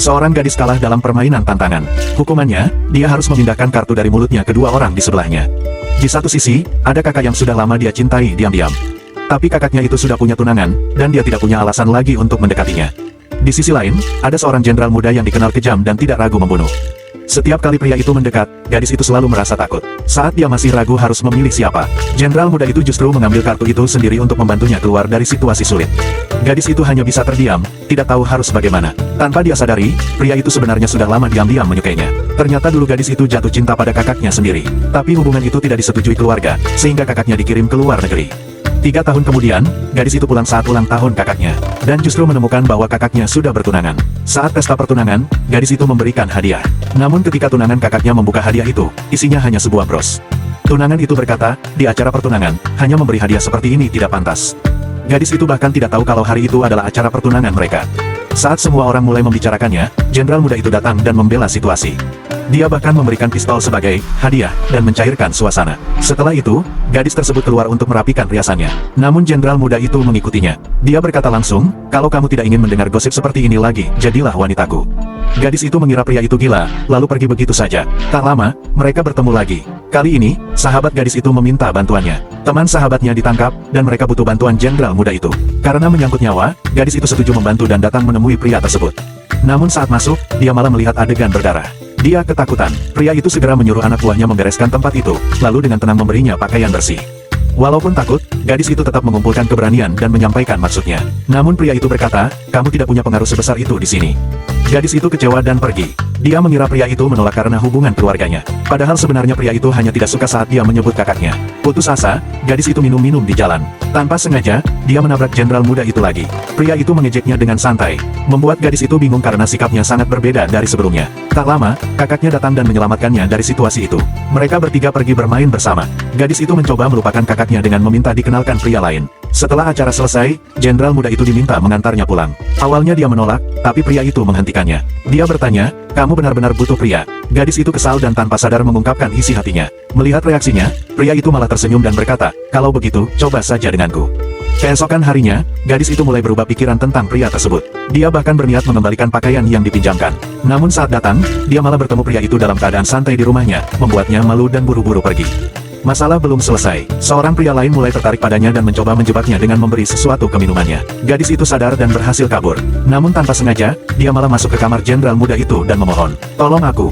Seorang gadis kalah dalam permainan tantangan. Hukumannya, dia harus memindahkan kartu dari mulutnya ke dua orang di sebelahnya. Di satu sisi, ada kakak yang sudah lama dia cintai diam-diam. Tapi kakaknya itu sudah punya tunangan, dan dia tidak punya alasan lagi untuk mendekatinya. Di sisi lain, ada seorang jenderal muda yang dikenal kejam dan tidak ragu membunuh. Setiap kali pria itu mendekat, gadis itu selalu merasa takut. Saat dia masih ragu harus memilih siapa, jenderal muda itu justru mengambil kartu itu sendiri untuk membantunya keluar dari situasi sulit. Gadis itu hanya bisa terdiam, tidak tahu harus bagaimana. Tanpa dia sadari, pria itu sebenarnya sudah lama diam-diam menyukainya. Ternyata dulu gadis itu jatuh cinta pada kakaknya sendiri. Tapi hubungan itu tidak disetujui keluarga, sehingga kakaknya dikirim ke luar negeri. 3 tahun kemudian, gadis itu pulang saat ulang tahun kakaknya, dan justru menemukan bahwa kakaknya sudah bertunangan. Saat pesta pertunangan, gadis itu memberikan hadiah. Namun ketika tunangan kakaknya membuka hadiah itu, isinya hanya sebuah bros. Tunangan itu berkata, di acara pertunangan, hanya memberi hadiah seperti ini tidak pantas. Gadis itu bahkan tidak tahu kalau hari itu adalah acara pertunangan mereka. Saat semua orang mulai membicarakannya, jenderal muda itu datang dan membela situasi. Dia bahkan memberikan pistol sebagai hadiah dan mencairkan suasana. Setelah itu, gadis tersebut keluar untuk merapikan riasannya. Namun jenderal muda itu mengikutinya. Dia berkata langsung, kalau kamu tidak ingin mendengar gosip seperti ini lagi, jadilah wanitaku. Gadis itu mengira pria itu gila, lalu pergi begitu saja. Tak lama, mereka bertemu lagi. Kali ini, sahabat gadis itu meminta bantuannya. Teman sahabatnya ditangkap, dan mereka butuh bantuan jenderal muda itu. Karena menyangkut nyawa, gadis itu setuju membantu dan datang menemui pria tersebut. Namun saat masuk, dia malah melihat adegan berdarah. Dia ketakutan. Pria itu segera menyuruh anak buahnya membereskan tempat itu, lalu dengan tenang memberinya pakaian bersih. Walaupun takut, gadis itu tetap mengumpulkan keberanian dan menyampaikan maksudnya. Namun pria itu berkata, kamu tidak punya pengaruh sebesar itu di sini. Gadis itu kecewa dan pergi. Dia mengira pria itu menolak karena hubungan keluarganya. Padahal sebenarnya pria itu hanya tidak suka saat dia menyebut kakaknya. Putus asa, gadis itu minum-minum di jalan. Tanpa sengaja, dia menabrak jenderal muda itu lagi. Pria itu mengejeknya dengan santai. Membuat gadis itu bingung karena sikapnya sangat berbeda dari sebelumnya. Tak lama, kakaknya datang dan menyelamatkannya dari situasi itu. Mereka bertiga pergi bermain bersama. Gadis itu mencoba melupakan kakaknya dengan meminta dikenalkan pria lain. Setelah acara selesai, jenderal muda itu diminta mengantarnya pulang. Awalnya dia menolak, tapi pria itu menghentikannya. Dia bertanya, kamu benar-benar butuh pria. Gadis itu kesal dan tanpa sadar mengungkapkan isi hatinya. Melihat reaksinya, pria itu malah tersenyum dan berkata, kalau begitu, coba saja denganku. Keesokan harinya, gadis itu mulai berubah pikiran tentang pria tersebut. Dia bahkan berniat mengembalikan pakaian yang dipinjamkan. Namun saat datang, dia malah bertemu pria itu dalam keadaan santai di rumahnya, membuatnya malu dan buru-buru pergi. Masalah belum selesai. Seorang pria lain mulai tertarik padanya dan mencoba menjebaknya dengan memberi sesuatu ke minumannya. Gadis itu sadar dan berhasil kabur. Namun tanpa sengaja, dia malah masuk ke kamar jenderal muda itu dan memohon, tolong aku.